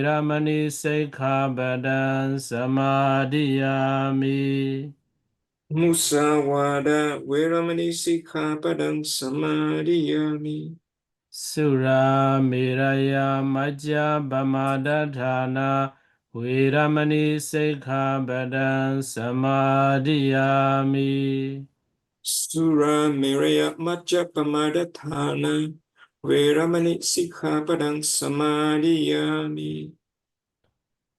Ramani Sikkhapadan Samadhiyami. Musawada Veramani Sikkhapadam Samadhiyami. Sura Miraya Majja Bhamadadhana Veramani Sikkhapadan Samadhiyami. Sura Miraya Majjapamadatthana Veramani Sikkhapadam Samadhiyami.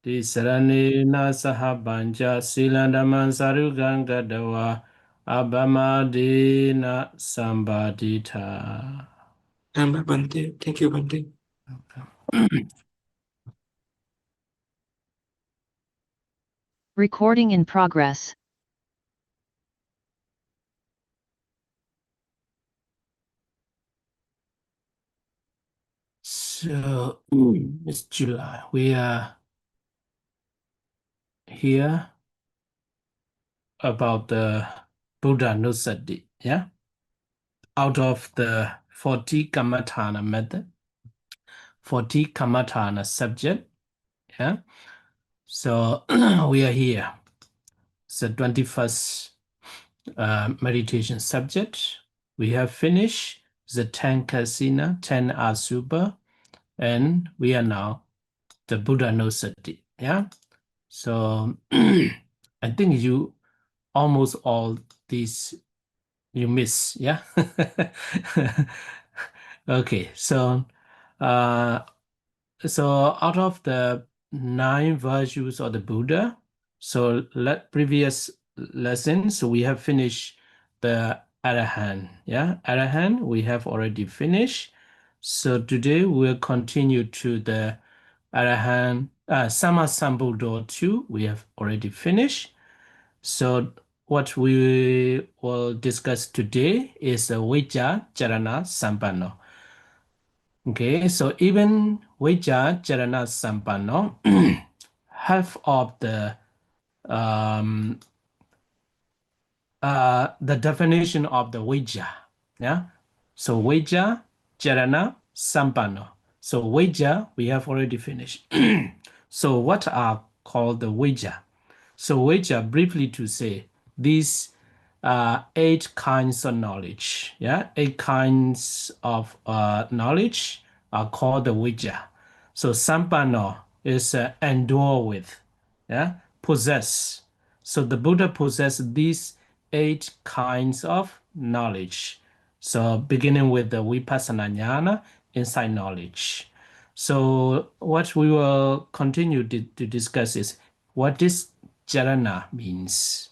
Tisaranena Sahabanja Silandaman Sarugan Gadawa Abhamadena Sambadita. Bhante. Thank you, Bhante. Recording in progress. So, it's July. We are here about the Buddha Nusati, yeah? Out of the 40 Kammatthana method, 40 Kammatthana subject, yeah? So, we are here. It's the 21st meditation subject. We have finished the 10 Kasina, 10 Asubha, and we are now the Buddha Nusati, yeah? So, I think you almost all these you miss, yeah. Okay, so out of the 9 virtues of the Buddha, so previous lessons we have finished the Arahant, yeah. Arahant we have already finished. So today we'll continue to the Arahant Sammasambuddho 2. We have already finished. So what we will discuss today is Vijja-carana-sampanno. Okay, so even Vijja-carana-sampanno, half of the definition of the Vijja, yeah. So Vijja-carana-sampanno. So Vijja we have already finished. So what are called the Vijja? So Vijja, briefly to say, these 8 kinds of knowledge, yeah, 8 kinds of knowledge are called the Vijja. So Sampanno is endure with, yeah, possess. So the Buddha possessed these 8 kinds of knowledge. So beginning with the Vipassana Jnana, insight knowledge. So what we will continue to discuss is what is Jhana means.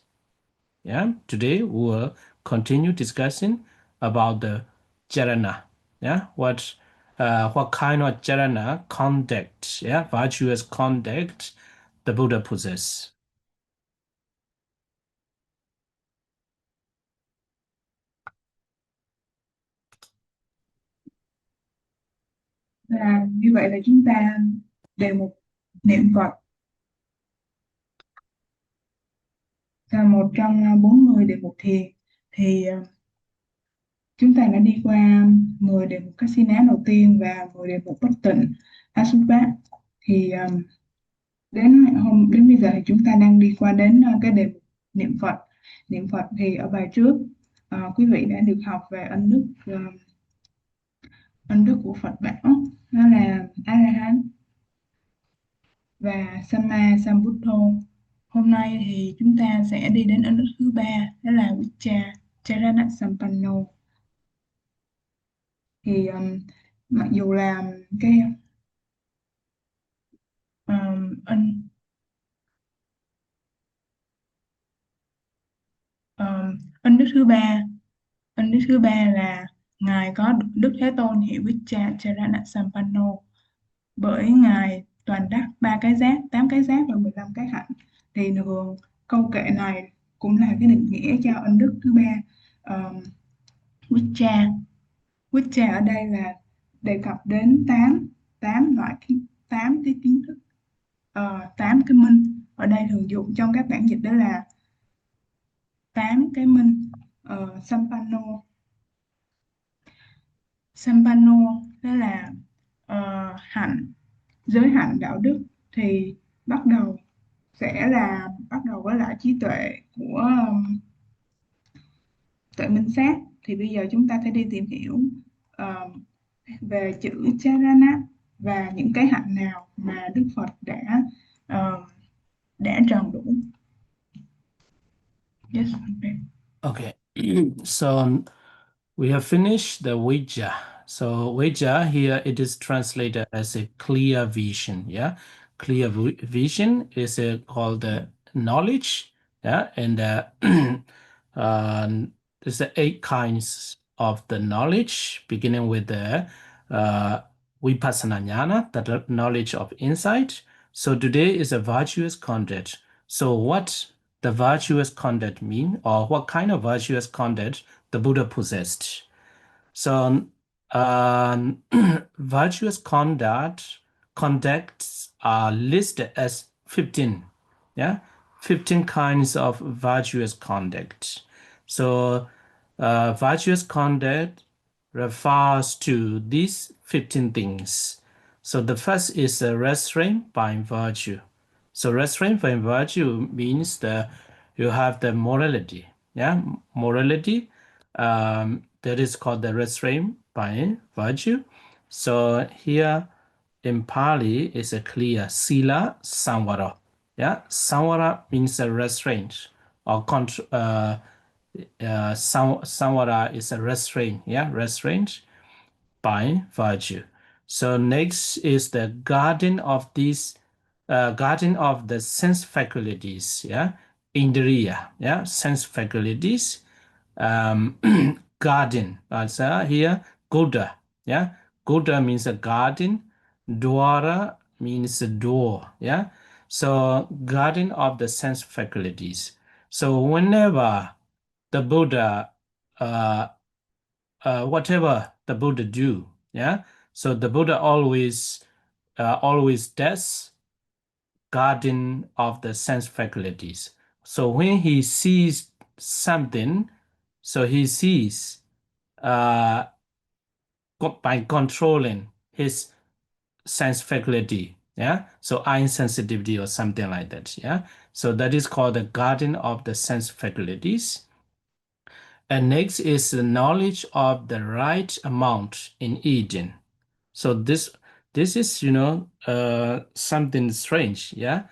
Yeah, today we will continue discussing about the Jhana. Yeah, what kind of Jhana conduct, yeah, virtuous conduct the Buddha possess. Và như vậy là chúng ta đề mục niệm Phật là một trong 40 đề mục thiền. Thì chúng ta đã đi qua 10 đề mục Kasina đầu tiên và 10 đề mục bất tịnh Asubha. Thì đến bây giờ thì chúng ta đang đi qua đến cái đề mục niệm Phật. Niệm Phật thì ở bài trước quý vị đã được học về ân đức của Phật bảo, đó là A-la-hán và Samma Sambuddho. Hôm nay thì chúng ta sẽ đi đến ân đức thứ 3, đó là Vijja-carana-sampanno. Thì mặc dù là cái ân đức thứ ba là ngài có Đức Thế Tôn hiệu Vijja-carana-sampanno, bởi ngài toàn đắc 3 cái giác, 8 cái giác và 15 cái hạnh. Thì thường câu kệ này cũng là cái định nghĩa cho ân đức thứ 3. Vijja ở đây là đề cập đến 8 loại 8 cái kiến thức, 8 cái minh. Ở đây thường dùng trong các bản dịch đó là 8 cái minh. Sampanno đó là hạnh giới hạnh đạo đức thì bắt đầu với lại trí tuệ của tuệ minh sát. Thì bây giờ chúng ta sẽ đi tìm hiểu về chữ charana và những cái hạnh nào mà Đức Phật đã tròn đủ. Yes. Okay. So we have finished the Vijja. So Vijja here, it is translated as a clear vision. Yeah, clear vision is called the knowledge. Yeah, and there's the 8 kinds of the knowledge, beginning with the vipassana jnana, the knowledge of insight. So today is a virtuous conduct. So what the virtuous conduct mean, or what kind of virtuous conduct the Buddha possessed? So virtuous conducts are listed as 15. Yeah, 15 kinds of virtuous conduct. So virtuous conduct refers to these 15 things. So the first is restraint by virtue. So restraint by virtue means that you have the morality. Yeah, morality. That is called the restraint by virtue. So here in Pali is a clear Sila Samvara. Yeah, Samvara means a restraint or Samvara is a restraint. Yeah, restraint by virtue. So next is the guardian of these, guardian of the sense faculties. Yeah, Indriya. Yeah, sense faculties. Guardian. That's here Goda. Yeah, Goda means a guardian. Dwara means a door. Yeah, so guardian of the sense faculties. So whenever the Buddha, whatever the Buddha do, yeah, so the Buddha always does guardian of the sense faculties. So when he sees something, so he sees by controlling his sense faculty, yeah, so eye sensitivity or something like that, yeah, so that is called the guardian of the sense faculties. And next is the knowledge of the right amount in eating. So this is something strange, yeah,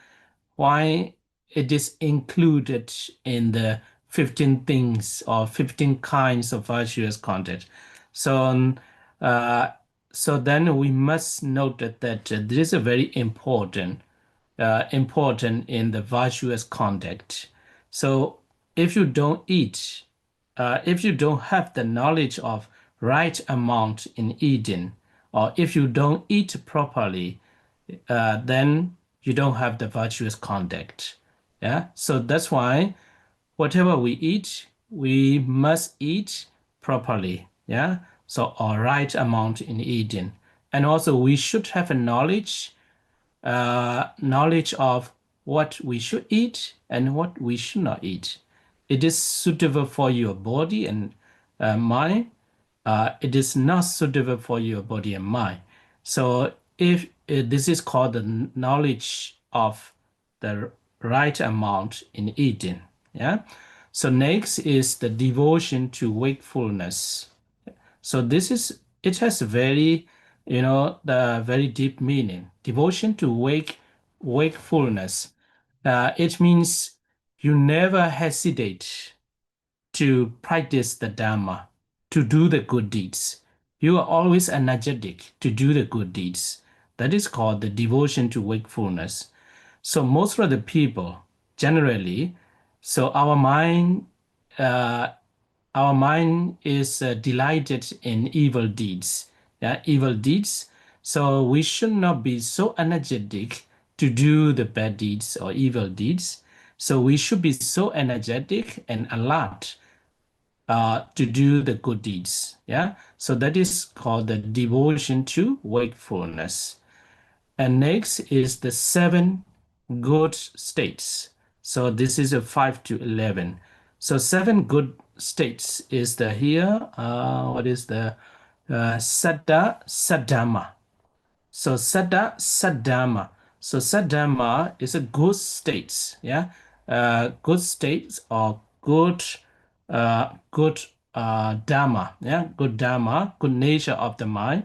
why it is included in the 15 things or 15 kinds of virtuous conduct. So so then we must note that this is a very important in the virtuous conduct. So if you don't eat, if you don't have the knowledge of right amount in eating, or if you don't eat properly, then you don't have the virtuous conduct. Yeah, so that's why whatever we eat, we must eat properly. Yeah, so a right amount in eating, and also we should have a knowledge of what we should eat and what we should not eat. It is suitable for your body and mind. It is not suitable for your body and mind. So if this is called the knowledge of the right amount in eating. Yeah. So next is the devotion to wakefulness. So it has a very, the very deep meaning. Devotion to wakefulness. It means you never hesitate to practice the Dhamma, to do the good deeds. You are always energetic to do the good deeds. That is called the devotion to wakefulness. So most of the people, generally, so our mind is delighted in evil deeds. Yeah, evil deeds. So we should not be so energetic to do the bad deeds or evil deeds. So we should be so energetic and alert to do the good deeds. Yeah, so that is called the devotion to wakefulness. And next is the 7 good states. So this is a 5 to 11. So 7 good states is what is the Saddhamma. So Saddhamma. So Saddhamma is a good states, yeah, good states or good dharma, yeah, good dharma, good nature of the mind.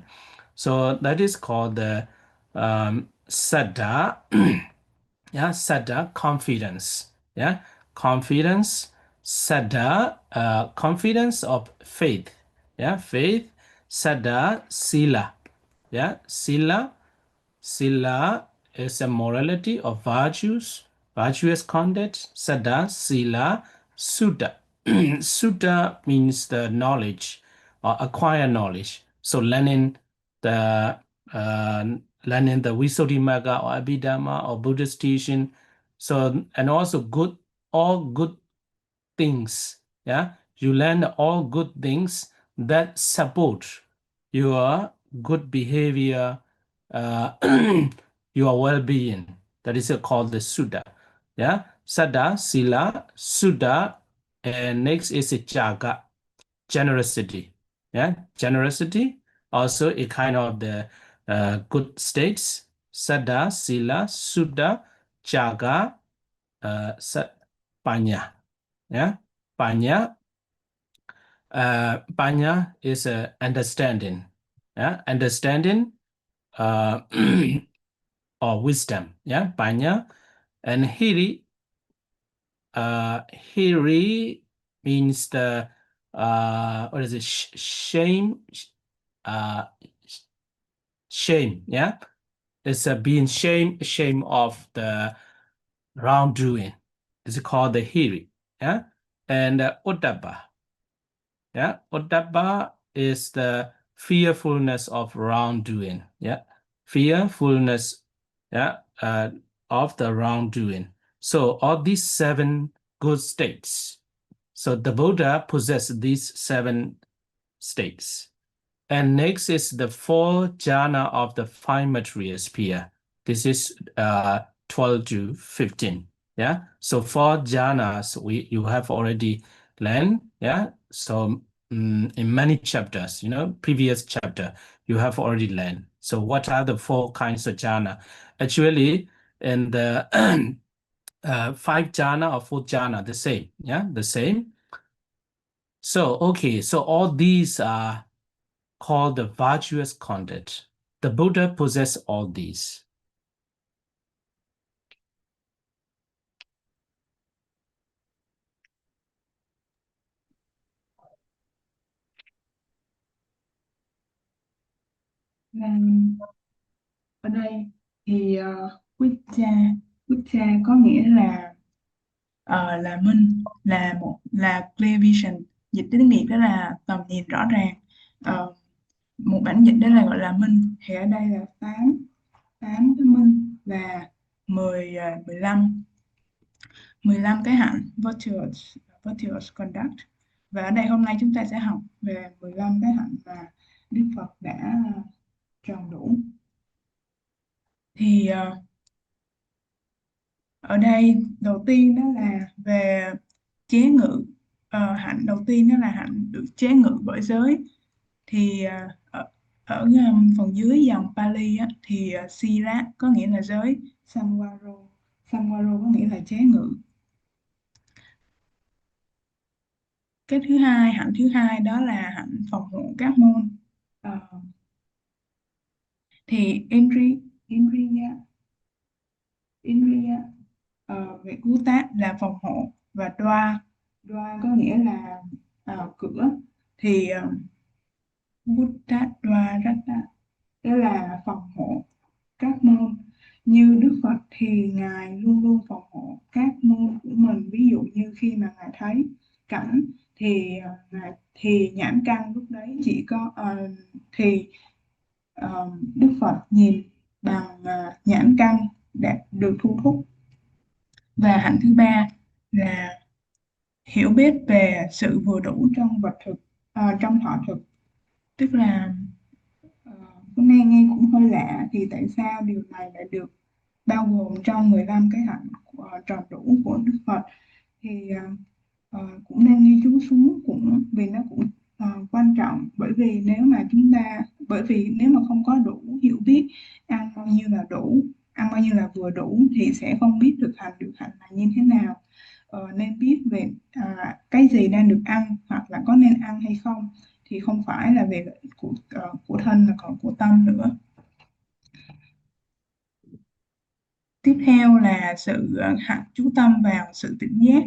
So that is called the Saddha, yeah, Saddha, confidence, yeah, confidence, Saddha, confidence of faith, yeah, faith, Saddha, Sila, yeah, Sila is a morality of virtues, virtuous conduct. Saddha, Sila, Sutta. Sutta means the knowledge or acquire knowledge. So uh, learning the Visuddhimagga or Abhidhamma or Buddhist teaching. So and also all good things. Yeah, you learn all good things that support your good behavior, uh, your well-being. That is called the Sutta. Yeah, Saddha, Sila, Sutta, and next is a Jaga, generosity. Yeah, generosity also a kind of the good states. Saddha, Sila, Sutta, Jaga, Panya. Yeah, Panya. Panya is understanding. Yeah, understanding or wisdom. Yeah, Panya. And Hiri means the what is it? Shame. Uh, Shame. Yeah, it's being shame of the wrongdoing. It's called the Hiri. Yeah, and Uddhava. Yeah, Uddhava is the fearfulness of wrongdoing. Yeah, fearfulness. Yeah, of the wrongdoing. So all these 7 good states. So the Buddha possessed these 7 states. And next is the 4 jhana of the 5 material sphere. This is 12 to 15. Yeah. So 4 jhanas you have already learned. Yeah. So in many chapters, previous chapter, you have already learned. So what are the 4 kinds of jhana? Actually, in the 5 jhana or 4 jhana, the same. Yeah, the same. So, okay, so all these are called the virtuous conduct. The Buddha possessed all these. Và ở đây thì Vijja có nghĩa là minh, là clear vision, dịch tiếng Việt đó là tầm nhìn rõ ràng. Một bản dịch đó là gọi là minh, thì ở đây là 8 cái minh và 15 cái hạnh virtuous conduct. Và ở đây hôm nay chúng ta sẽ học về 15 cái hạnh mà Đức Phật đã tròn đủ. Thì ở đây đầu tiên đó là về chế ngự. Hạnh đầu tiên đó là hạnh được chế ngự bởi giới. Thì ở phần dưới dòng Pali á, thì Sila có nghĩa là giới, Samvaro có nghĩa là chế ngự. Cái thứ hai, hạnh thứ hai đó là hạnh phòng hộ các môn. Thì Indriya về cú tác là phòng hộ, và đoa có nghĩa là cửa. Thì Buddha đoa rata đó là phòng hộ các môn. Như Đức Phật thì Ngài luôn luôn phòng hộ các môn của mình. Ví dụ như khi mà Ngài thấy cảnh thì nhãn căn lúc đấy chỉ có Đức Phật nhìn bằng nhãn căn đã được thu hút. Và hạnh thứ ba là hiểu biết về sự vừa đủ trong vật thực, trong thọ thực. Tức là hôm nay nghe cũng hơi lạ, thì tại sao điều này lại được bao gồm trong 15 cái hạnh tròn đủ của Đức Phật. Thì cũng nên ghi chú xuống, cũng vì nó cũng quan trọng, bởi vì nếu mà không có đủ hiểu biết ăn bao nhiêu là đủ, ăn bao nhiêu là vừa đủ thì sẽ không biết thực hành điều hạnh là như thế nào. Nên biết về cái gì đang được ăn hoặc là có nên ăn hay không, thì không phải là về lợi ích của thân mà còn của tâm nữa. Tiếp theo là sự chú tâm vào sự tỉnh giác.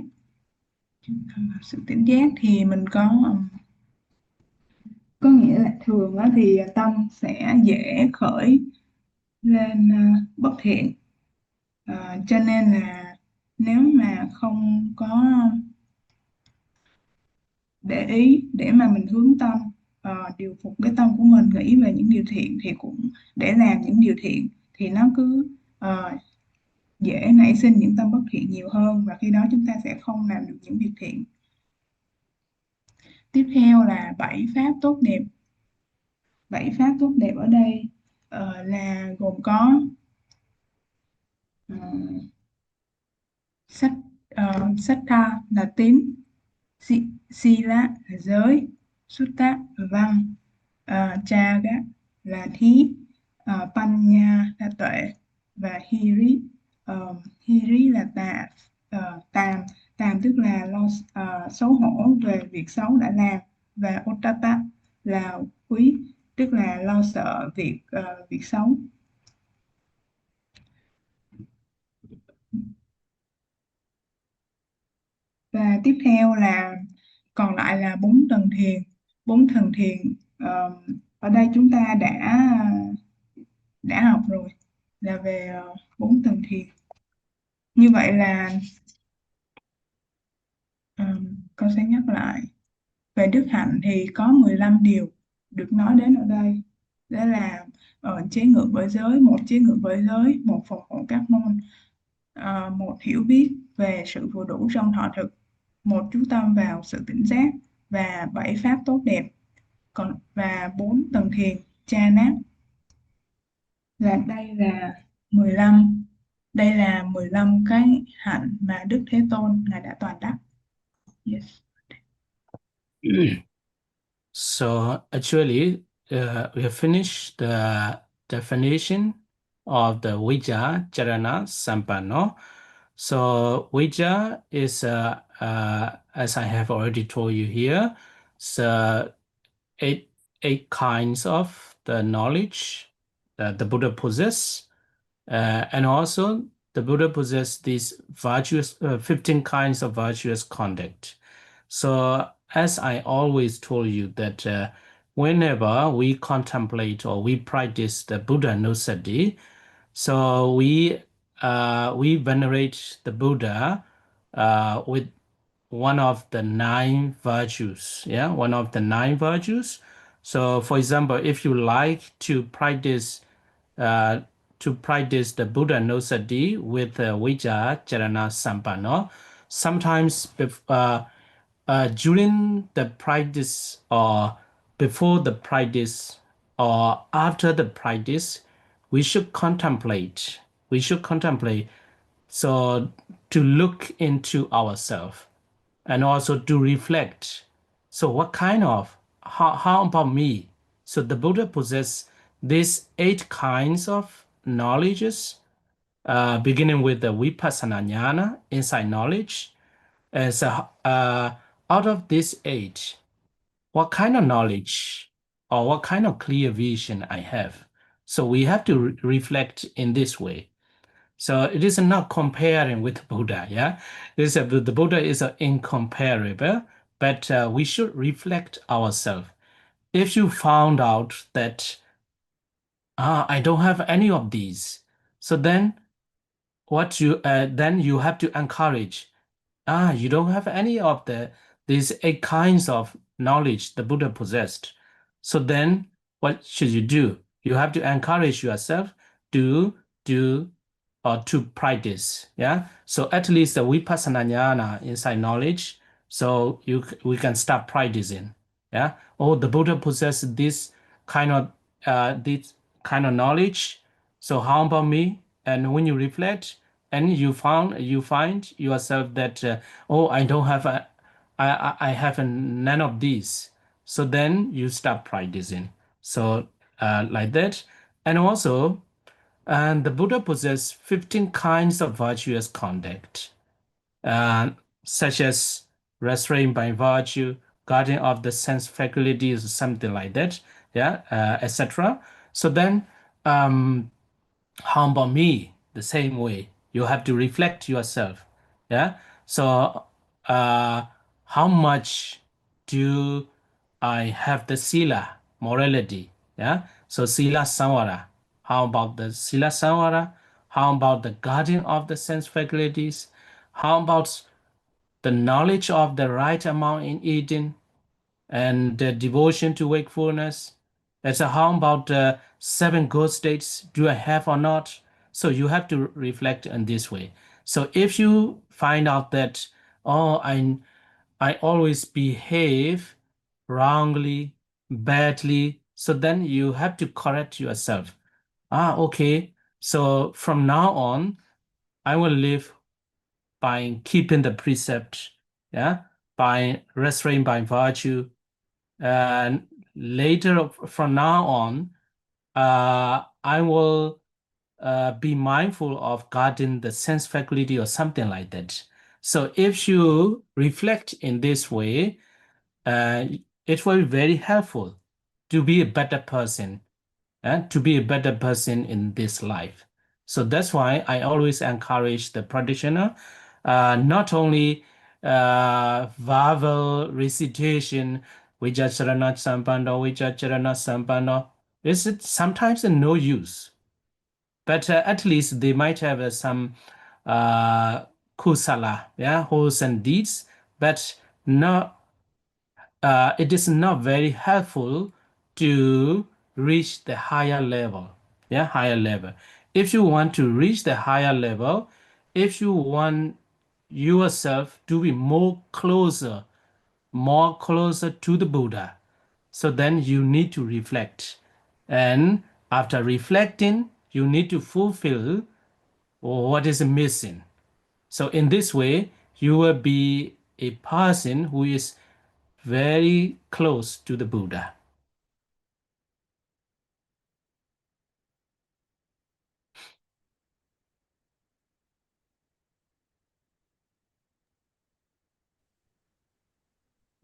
Sự tỉnh giác thì mình có nghĩa là thường thì tâm sẽ dễ khởi lên bất thiện. Cho nên là nếu mà không có để ý để mà mình hướng tâm, điều phục cái tâm của mình nghĩ về những điều thiện, thì cũng để làm những điều thiện thì nó cứ dễ nảy sinh những tâm bất thiện nhiều hơn, và khi đó chúng ta sẽ không làm được những việc thiện. Tiếp theo là 7 pháp tốt đẹp. 7 pháp tốt đẹp ở đây là gồm có Saddha là tính, Sila là giới, Sutta là văn, Chaga là thí, Panya là tuệ, và Hiri là tàm. Tàm tức là xấu hổ về việc xấu đã làm, và Ottappa là quý, tức là lo sợ việc xấu. Và tiếp theo là còn lại là 4 tầng thiền. 4 tầng thiền ở đây chúng ta đã học rồi, là về 4 tầng thiền. Như vậy là con sẽ nhắc lại về đức hạnh thì có 15 điều được nói đến ở đây. Đó là chế ngự bởi giới, một chế ngự bởi giới, một phòng hộ các môn, một hiểu biết về sự vừa đủ trong thọ thực, một chú tâm vào sự tỉnh giác, và 7 pháp tốt đẹp, và 4 tầng thiền Jhana. Đây là 15 cái hạnh mà Đức Thế Tôn Ngài đã toàn đắc. Yes. So actually, we have finished the definition of the Vijja-carana-sampanno. So Vijja is, as I have already told you here, so eight kinds of the knowledge that the Buddha possess, and also the Buddha possessed these virtuous 15 kinds of virtuous conduct. So as I always told you that whenever we contemplate or we practice the Buddha Nussa, so we venerate the Buddha with one of the 9 virtues. Yeah, one of the 9 virtues. So, for example, if you like to practice the Buddha Nussa with Vijja-carana-sampanno, sometimes during the practice or before the practice or after the practice, we should contemplate. So to look into ourselves and also to reflect. So what kind of, how about me? So the Buddha possessed these 8 kinds of knowledges, beginning with the Vipassana Jnana, insight knowledge. So out of this 8, what kind of knowledge or what kind of clear vision I have? So we have to reflect in this way. So it is not comparing with Buddha, yeah? The Buddha is incomparable, but we should reflect ourselves. If you found out that I don't have any of these, so then then you have to encourage. You don't have any of these 8 kinds of knowledge the Buddha possessed. So then what should you do? You have to encourage yourself to do or to practice. Yeah. So at least the Vipassana Jnana insight knowledge. So we can start practicing. Yeah. Oh, the Buddha possessed this kind of knowledge. So how about me? And when you reflect, and you find yourself that I don't have I have none of these. So then you start practicing. So like that. And also, and the Buddha possessed 15 kinds of virtuous conduct, such as restraint by virtue, guarding of the sense faculties, something like that, yeah, etc. So then, how about me? The same way, you have to reflect yourself, yeah. So, how much do I have the Sila morality, yeah? So Sila Samvara. How about the Sila Samvara? How about the guarding of the sense faculties? How about the knowledge of the right amount in eating and the devotion to wakefulness? That's how about the seven good states do I have or not? So you have to reflect in this way. So if you find out that, oh, I always behave wrongly, badly, so then you have to correct yourself. Okay. So from now on, I will live by keeping the precept, yeah, by restraint by virtue. And later, from now on, I will be mindful of guarding the sense faculty or something like that. So if you reflect in this way, it will be very helpful to be a better person, to be a better person in this life. So that's why I always encourage the practitioner, not only verbal recitation, Vijja-carana-sampanno, Vijja-carana-sampanno, is it sometimes no use, but at least they might have some kusala, yeah, wholesome deeds, but not it is not very helpful to reach the higher level. Yeah, higher level. If you want to reach the higher level, if you want yourself to be more closer to the Buddha, so then you need to reflect. And after reflecting, you need to fulfill what is missing. So in this way, you will be a person who is very close to the Buddha.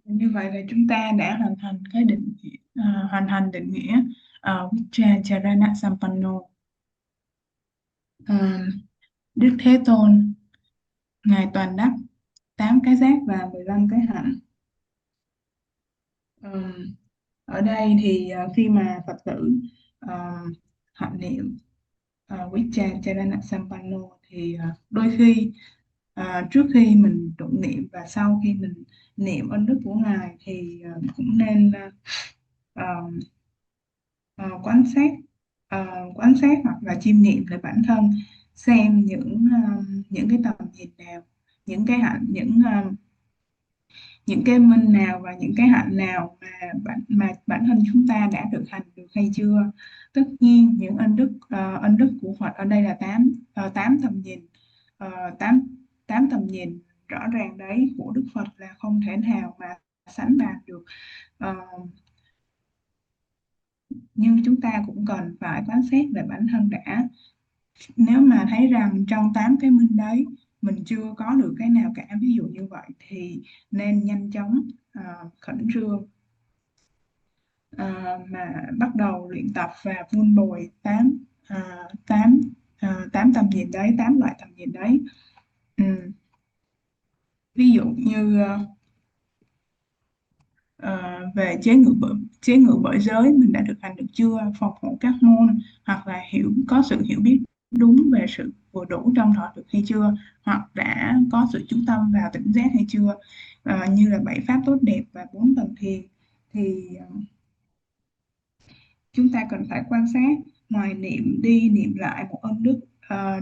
Như vậy là chúng ta đã hoàn thành cái hoàn thành định nghĩa Vijja-carana-sampanno. Đức Thế Tôn ngài toàn đắc 8 cái giác và 15 cái hạnh. Ở đây thì khi mà Phật tử hạnh niệm Vijja-carana-sampanno thì đôi khi trước khi mình tụng niệm và sau khi mình niệm ân đức của ngài thì cũng nên quan sát hoặc là chiêm nghiệm lại bản thân, xem những cái tầm nhìn nào, những cái hạnh, những cái minh nào và những cái hạnh nào mà bản thân chúng ta đã thực hành được hay chưa. Tất nhiên những ân đức của Phật ở đây là 8 tầm nhìn, 8 tầm nhìn rõ ràng đấy của Đức Phật là không thể nào mà sánh bằng được. Nhưng chúng ta cũng cần phải quan sát về bản thân đã. Nếu mà thấy rằng trong 8 cái minh đấy mình chưa có được cái nào cả, ví dụ như vậy, thì nên nhanh chóng khẩn trương mà bắt đầu luyện tập và vun bồi 8 tầm nhìn đấy, 8 loại tầm nhìn đấy. Ví dụ như về chế ngự bởi giới mình đã thực hành được chưa, phòng hộ các môn, hoặc là có sự hiểu biết đúng về sự vừa đủ trong thọ thực hay chưa, hoặc đã có sự chú tâm vào tỉnh giác hay chưa, như là 7 pháp tốt đẹp và 4 tầng thiền. Thì chúng ta cần phải quan sát, ngoài niệm đi niệm lại một ân đức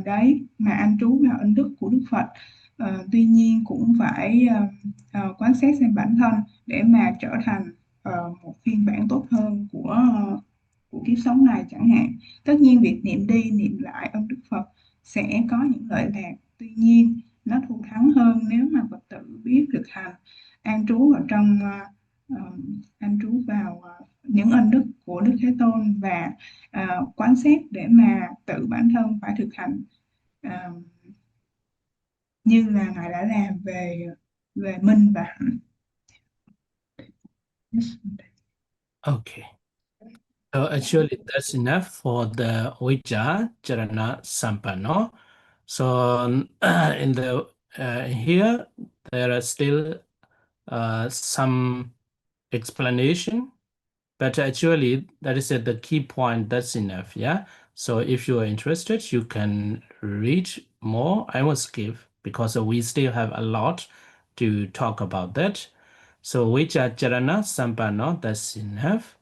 đấy mà an trú vào ân đức của Đức Phật, tuy nhiên cũng phải quan sát xem bản thân để mà trở thành một phiên bản tốt hơn của kiếp sống này chẳng hạn. Tất nhiên việc niệm đi niệm lại ân đức Phật sẽ có những lợi lạc, tuy nhiên nó thù thắng hơn nếu mà Phật tử biết thực hành an trú vào trong an trú vào những ân đức của Đức Thế Tôn và quán xét để mà tự bản thân phải thực hành như là Ngài đã làm về minh và hạnh. Yes. Okay. So actually that's enough for the Vijja-carana-sampanno. So in the here there are still some explanation, but actually that is the key point. That's enough. Yeah. So if you are interested, you can read more. I will skip because we still have a lot to talk about that. So Vijja-carana-sampanno, that's enough.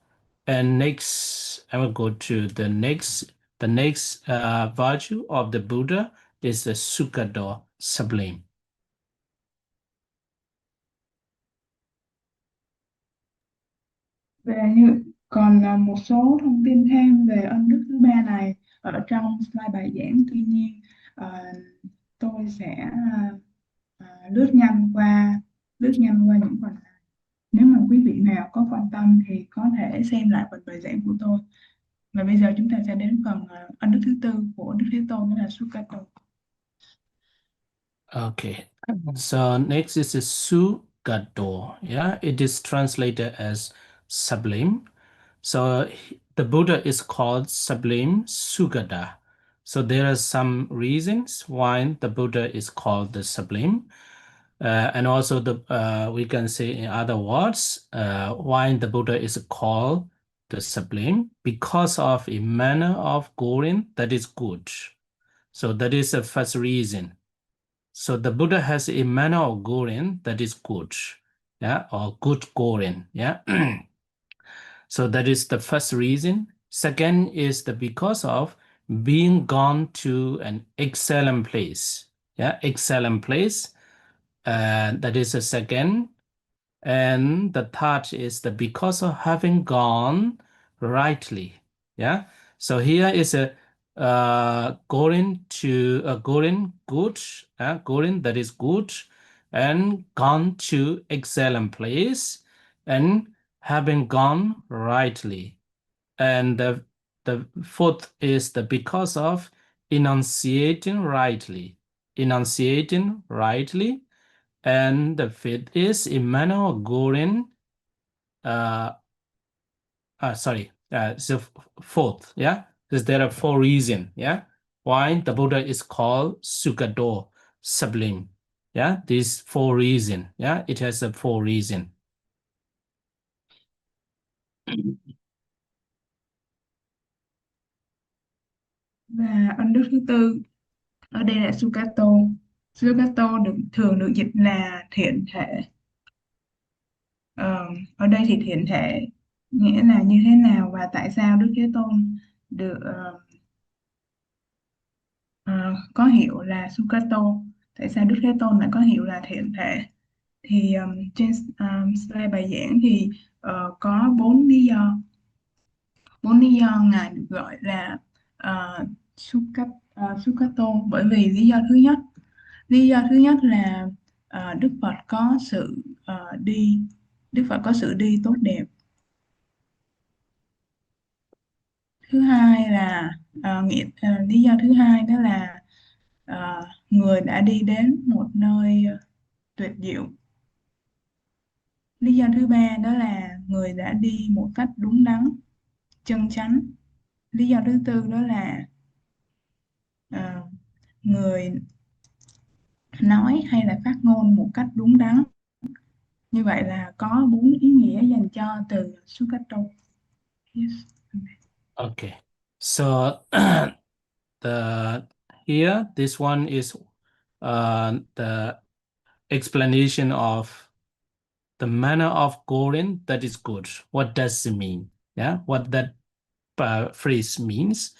And next, I will go to the next virtue of the Buddha is the Sukado, sublime. Còn một số thông tin thêm về ân đức thứ ba này ở trong slide bài giảng. Tuy nhiên tôi sẽ lướt nhanh qua những phần này. Nếu mà quý vị nào có quan tâm thì có thể xem lại phần bài giảng của tôi. Và bây giờ chúng ta sẽ đến phần ân đức thứ tư của Đức Thế Tôn, đó là Sukado. Okay, so next is the Sukado. Yeah, it is translated as sublime. So the Buddha is called sublime Sugata. So there are some reasons why the Buddha is called the sublime. And also we can say in other words, why the Buddha is called the sublime, because of a manner of going that is good. So that is the first reason. So the Buddha has a manner of going that is good, yeah, or good going, yeah. So that is the first reason. Second is because of being gone to an excellent place, yeah, excellent place. That is the second. And the third is because of having gone rightly, yeah. So here is a going good, going that is good, and gone to excellent place, and having gone rightly. And the fourth is because of enunciating rightly, and the fifth is a manner of going. So fourth, yeah, because there are four reasons, yeah, why the Buddha is called Sukado, sublime. Yeah, these four reasons, yeah, it has a four reason. Và ân đức thứ tư ở đây là Sukato. Sukato thường được dịch là thiện thể. Ở đây thì thiện thể nghĩa là như thế nào và tại sao Đức Thế Tôn được có hiệu là Sukato, tại sao Đức Thế Tôn lại có hiệu là thiện thể. Thì trên slide bài giảng thì có 4 lý do. 4 lý do Ngài được gọi là Sukato, bởi vì lý do thứ nhất là Đức Phật có sự đi tốt đẹp. Thứ hai là lý do thứ hai đó là người đã đi đến một nơi tuyệt diệu. Lý do thứ ba đó là người đã đi một cách đúng đắn, chân chánh. Lý do thứ tư đó là người nói hay là phát ngôn một cách đúng đắn. Như vậy là có 4 ý nghĩa dành cho từ Sukato. Yes. Okay, so here this one is the explanation of the manner of going that is good. What does it mean? Yeah, what that phrase means.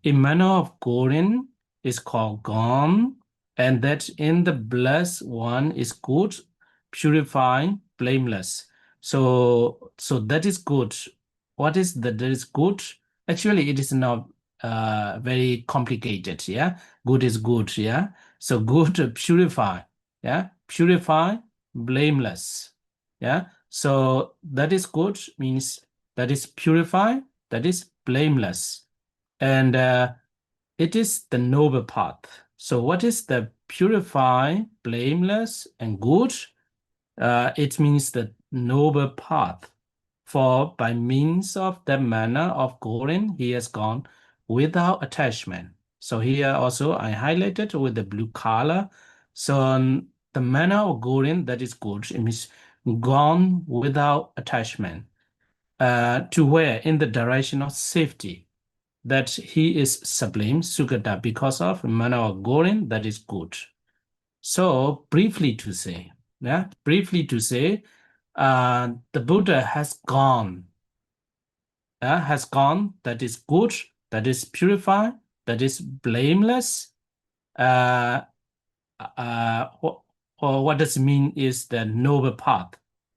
A manner of going is called gone, and that in the blessed one is good, purifying, blameless. So that is good. What is that is good? Actually, it is not very complicated. Yeah, good is good. Yeah, so good, purify. Yeah, purify, blameless. Yeah, So that is good means that is purified, that is blameless. And it is the noble path. So what is the purified, blameless, and good? It means the noble path. For by means of the manner of going, he has gone without attachment. So here also I highlighted with the blue color. So the manner of going that is good, it means gone without attachment. To where? In the direction of safety. That he is sublime, Sugata, because of manner of going that is good. So briefly to say, the Buddha has gone, that is good, that is purified, that is blameless. Or what does it mean is the noble path,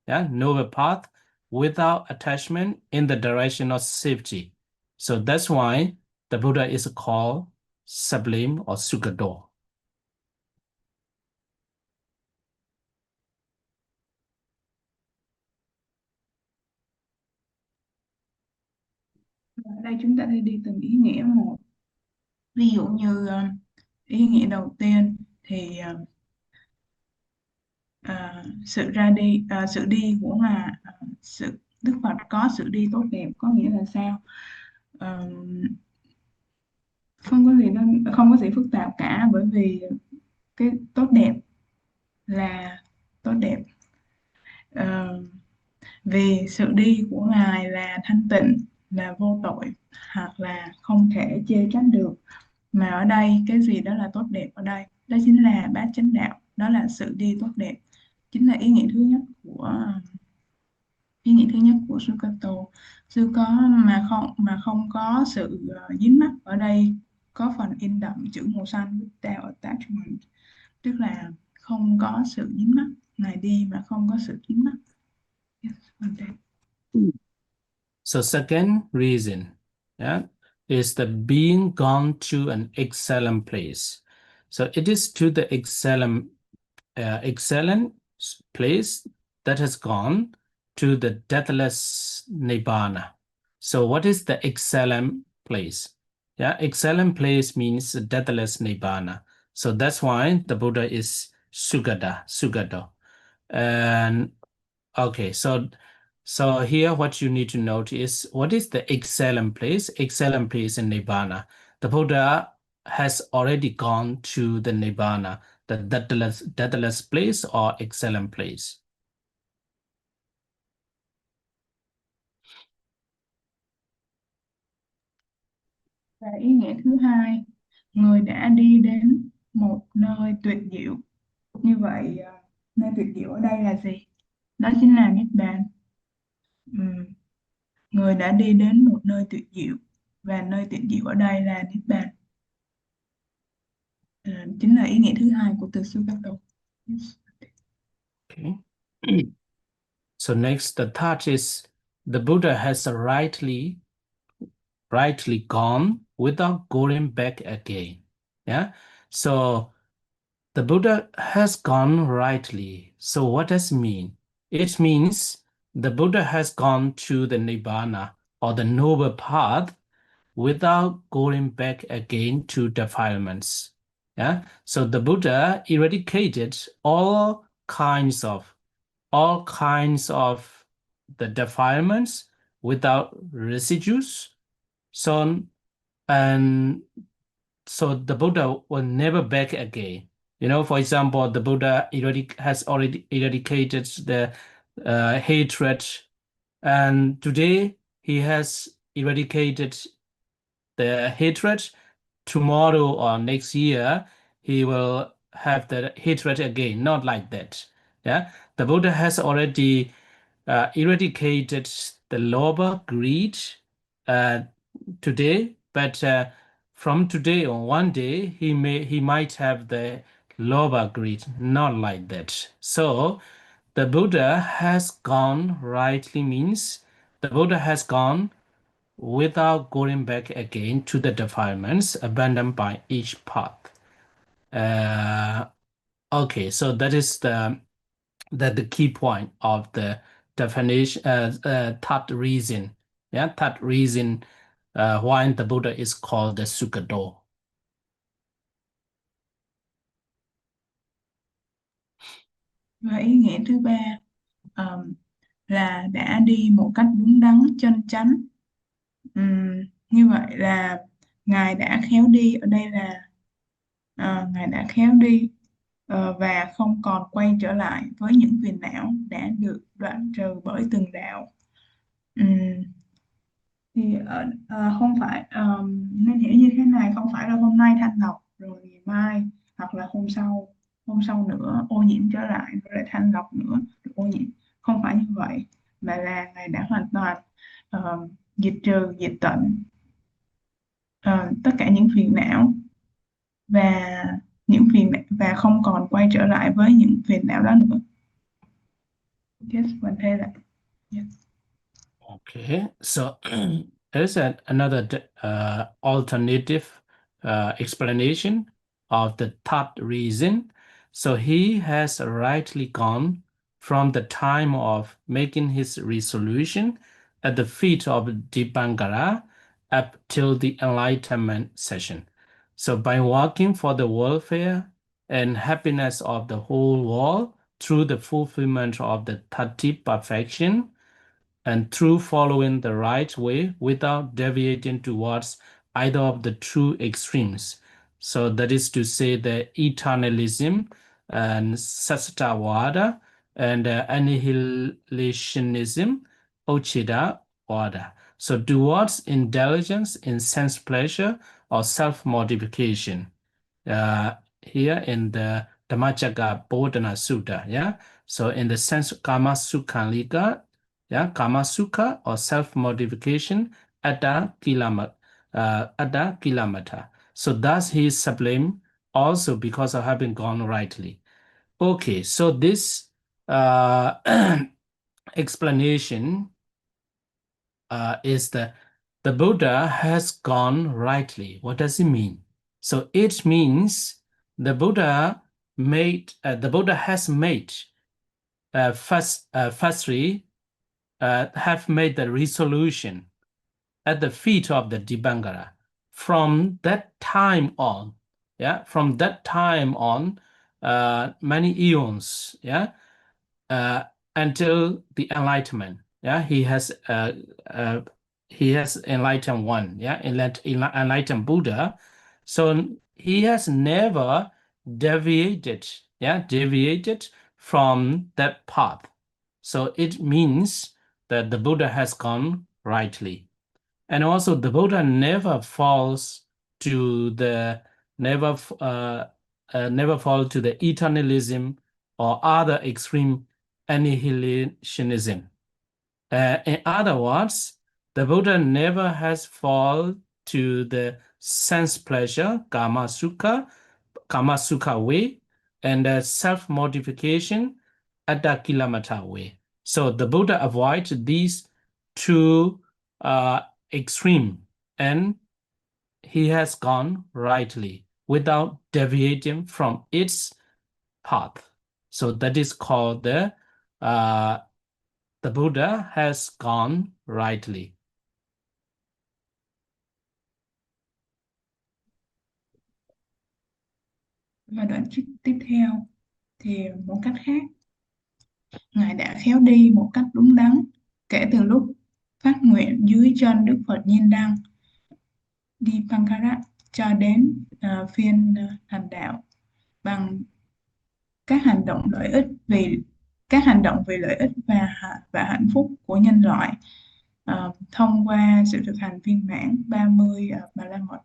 noble path without attachment in the direction of safety. So that's why the Buddha is called sublime or Sugata. Ở đây chúng ta sẽ đi từng ý nghĩa một. Ví dụ như ý nghĩa đầu tiên thì sự ra đi, sự đi của sự Đức Phật có sự đi tốt đẹp, có nghĩa là sao? Không có gì phức tạp cả, bởi vì cái tốt đẹp là tốt đẹp. Vì sự đi của Ngài là thanh tịnh, là vô tội, hoặc là không thể chê trách được. Mà ở đây cái gì đó là tốt đẹp ở đây? Đó chính là bát chánh đạo, đó là sự đi tốt đẹp, chính là ý nghĩa thứ nhất của Sukato. Sư có mà không có sự dính mắc. Ở đây có phần in đậm chữ màu xanh without attachment, tức là không có sự dính mắc. Ngài đi mà không có sự dính mắc. Yes, So second reason, is the being gone to an excellent place. So it is to the excellent place that has gone to the deathless Nibbana. So what is the excellent place? Excellent place means deathless Nibbana. So that's why the Buddha is Sugata. And okay, so here what you need to note is what is the excellent place? Excellent place in Nibbana. The Buddha has already gone to the Nibbana, the deathless place or excellent place. Và ý nghĩa thứ hai, người đã đi đến một nơi tuyệt diệu. Như vậy, nơi tuyệt diệu ở đây là gì? Đó chính là Niết Bàn. Người đã đi đến một nơi tuyệt diệu, và nơi tuyệt diệu ở đây là Niết Bàn. Chính là ý nghĩa thứ hai của từ Sukato. Yes. Okay. So next, the third is the Buddha has rightly gone without going back again. So the Buddha has gone rightly. So what does it mean? It means the Buddha has gone to the Nibbana or the noble path without going back again to defilements. So the Buddha eradicated all kinds of the defilements without residues. So the Buddha will never back again. For example, the Buddha has already eradicated the hatred, and today he has eradicated the hatred. Tomorrow or next year, he will have the hatred again. Not like that. The Buddha has already eradicated the lobha, greed today, but from today on one day he might have the lobha, greed. Not like that. So the Buddha has gone rightly means the Buddha has gone without going back again to the defilements abandoned by each path. Okay, so that is the key point of the definition, third reason. Yeah, third reason why the Buddha is called the Sukado. Và ý nghĩa thứ ba là đã đi một cách đúng đắn, chân chánh. Như vậy là Ngài đã khéo đi, ở đây là Ngài đã khéo đi và không còn quay trở lại với những phiền não đã được đoạn trừ bởi từng đạo. Thì không phải nên hiểu như thế này, không phải là hôm nay thanh lọc rồi ngày mai hoặc là hôm sau nữa ô nhiễm trở lại rồi lại thanh lọc nữa rồi ô nhiễm, không phải như vậy, mà là Ngài đã hoàn toàn diệt trừ, diệt tận tất cả những phiền não và và không còn quay trở lại với những phiền não đó nữa. Yes, mình thấy là yes. Okay, so there's another alternative explanation of the third reason. So he has rightly gone from the time of making his resolution at the feet of Dipankara up till the enlightenment session. So by working for the welfare and happiness of the whole world through the fulfillment of the 30 perfection, and through following the right way without deviating towards either of the two extremes. So that is to say the eternalism and Sattavada and annihilationism, Ochida order. So towards indulgence in sense pleasure or self-modification. Here in the Dhammacakka Bodhana Sutta, yeah. So in the sense Kama Sukhalika, yeah, Kama Sukha or self-modification, Atta Kilamata. So thus he is sublime also because of having gone rightly. Okay, so this explanation is the Buddha has gone rightly. What does it mean? So it means the Buddha has made firstly have made the resolution at the feet of the Dipankara. From that time on, yeah, many eons, yeah, until the enlightenment, yeah, he has enlightened one, yeah, enlightened Buddha. So he has never deviated from that path. So it means that the Buddha has gone rightly. And also the Buddha never falls to the eternalism or other extreme annihilationism. In other words, the Buddha never has fallen to the sense pleasure, Kama Sukha way, and self-modification, Atta Kilamata way. So the Buddha avoids these two extreme, and he has gone rightly without deviating from its path. So that is called the Buddha has gone rightly. Và đoạn trích tiếp theo thì một cách khác, Ngài đã khéo đi một cách đúng đắn kể từ lúc phát nguyện dưới chân Đức Phật Nhiên Đăng Dipankara cho đến phiên hành đạo bằng các hành động vì lợi ích và hạnh phúc của nhân loại thông qua sự thực hành viên mãn 30 Bà La Mật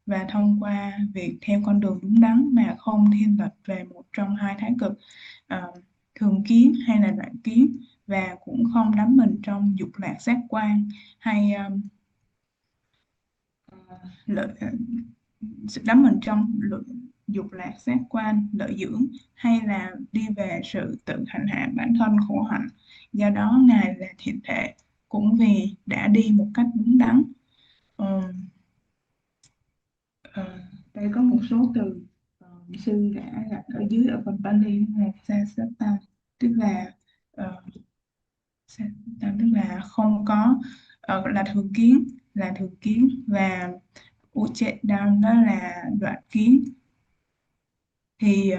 và thông qua việc theo con đường đúng đắn mà không thiên lệch về một trong hai thái cực thường kiến hay là đoạn kiến, và cũng không đắm mình trong dục lạc giác quan hay sự đắm mình trong dục lạc giác quan lợi dưỡng, hay là đi về sự tự hành hạ bản thân khổ hạnh. Do đó Ngài là thiện thể cũng vì đã đi một cách đúng đắn. Đây có một số từ sư đã đặt ở dưới ở phần Pali là Saddhamma, tức là tức là không có, là thường kiến, và uche-down đó là đoạn kiến. Thì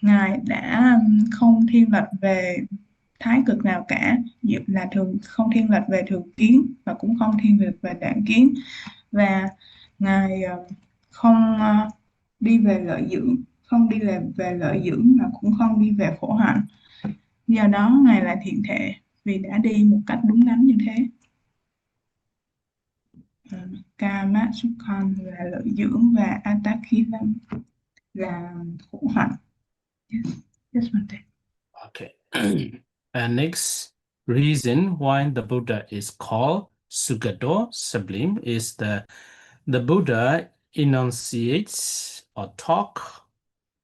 Ngài đã không thiên lệch về thái cực nào cả, là không thiên lệch về thường kiến và cũng không thiên lệch về đoạn kiến, và Ngài không đi về lợi dưỡng, không đi về lợi dưỡng mà cũng không đi về khổ hạnh. Do đó Ngài là thiện thể vì đã đi một cách đúng đắn như thế. Kama Sukhan là lợi dưỡng và Atakhilam là khổ hạnh. Yes, Okay. And next reason why the Buddha is called Sugado, sublime, is the Buddha enunciates or talk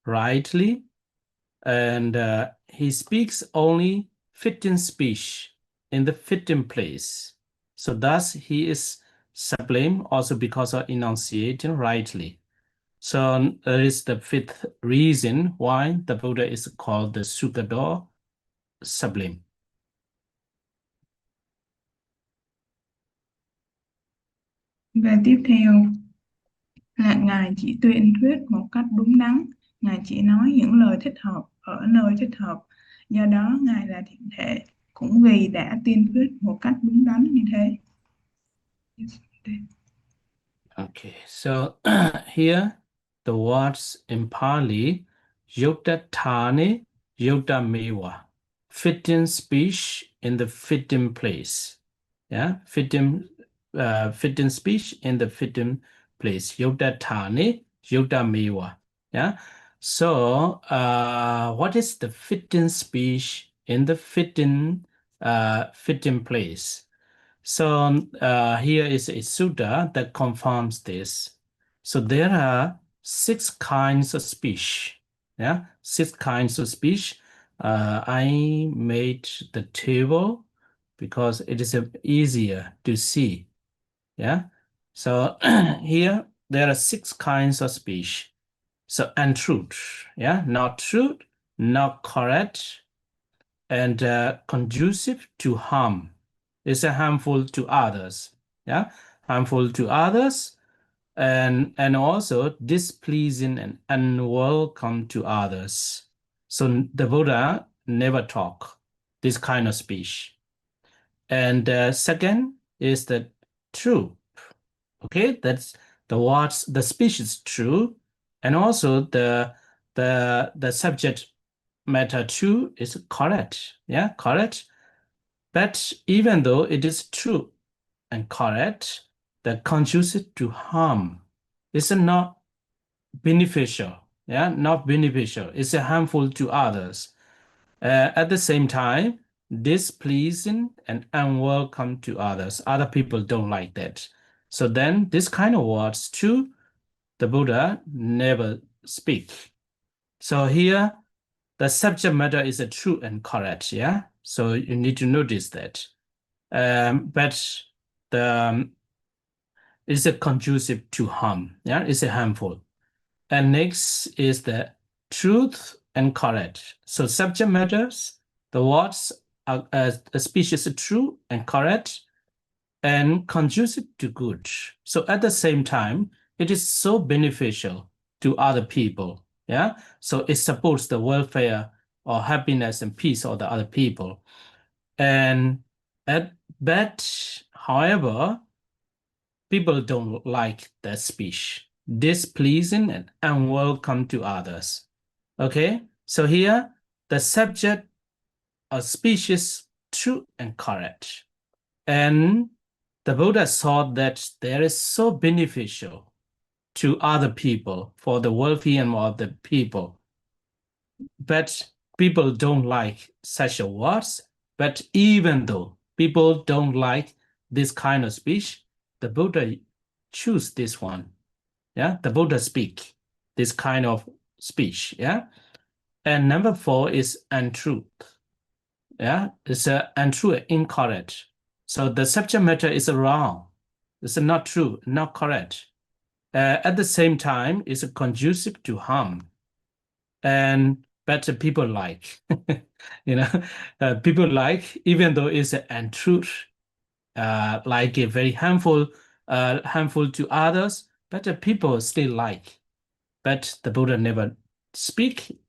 rightly, and he speaks only fitting speech in the fitting place. So thus he is sublime also because of enunciating rightly. So that is the fifth reason why the Buddha is called the Sugado, sublime. Và tiếp theo là Ngài chỉ tuyên thuyết một cách đúng đắn, Ngài chỉ nói những lời thích hợp ở nơi thích hợp. Do đó Ngài là thiện thể cũng vì đã tuyên thuyết một cách đúng đắn như thế. Okay, so here the words in Pali, Yota Tane, Yota Mewa, fitting speech in the fitting place. Yeah, fitting speech in the fitting place. Yota Tane, Yota Mewa. Yeah. So what is the fitting speech in the fitting place? So here is a sutta that confirms this. So there are 6 kinds of speech. Yeah, 6 kinds of speech. I made the table because it is easier to see. Yeah. So here there are 6 kinds of speech. So untruth. Yeah, not truth, not correct, and conducive to harm. It's harmful to others. Yeah, harmful to others, and also displeasing and unwelcome to others. So the Buddha never talk this kind of speech. And second is the true. Okay, that's the words. The speech is true, and also the subject matter too is correct. Yeah, correct. But even though it is true and correct, the conducive to harm is not beneficial. Yeah, not beneficial. It's harmful to others. At the same time, displeasing and unwelcome to others. Other people don't like that. So then this kind of words too, the Buddha never speak. So here, the subject matter is a true and correct. Yeah. So you need to notice that. But the is a conducive to harm. Yeah, it's a harmful. And next is the truth and correct. So subject matters, the words are a speech is true and correct and conducive to good. So at the same time, it is so beneficial to other people. Yeah, so it supports the welfare or happiness and peace of the other people. But however, people don't like that speech, displeasing and unwelcome to others. Okay, so here the subject of speech is true and correct. And the Buddha thought that there is so beneficial to other people for the welfare of the people. But people don't like such a words. But even though people don't like this kind of speech, the Buddha choose this one. Yeah, the Buddha speak this kind of speech. Yeah, and number 4 is untruth. Yeah, it's untrue, incorrect. So the subject matter is wrong. It's not true, not correct. At the same time, it's conducive to harm. And but people like. People like, even though it's an untruth, like very harmful to others, but people still like. But the Buddha never speak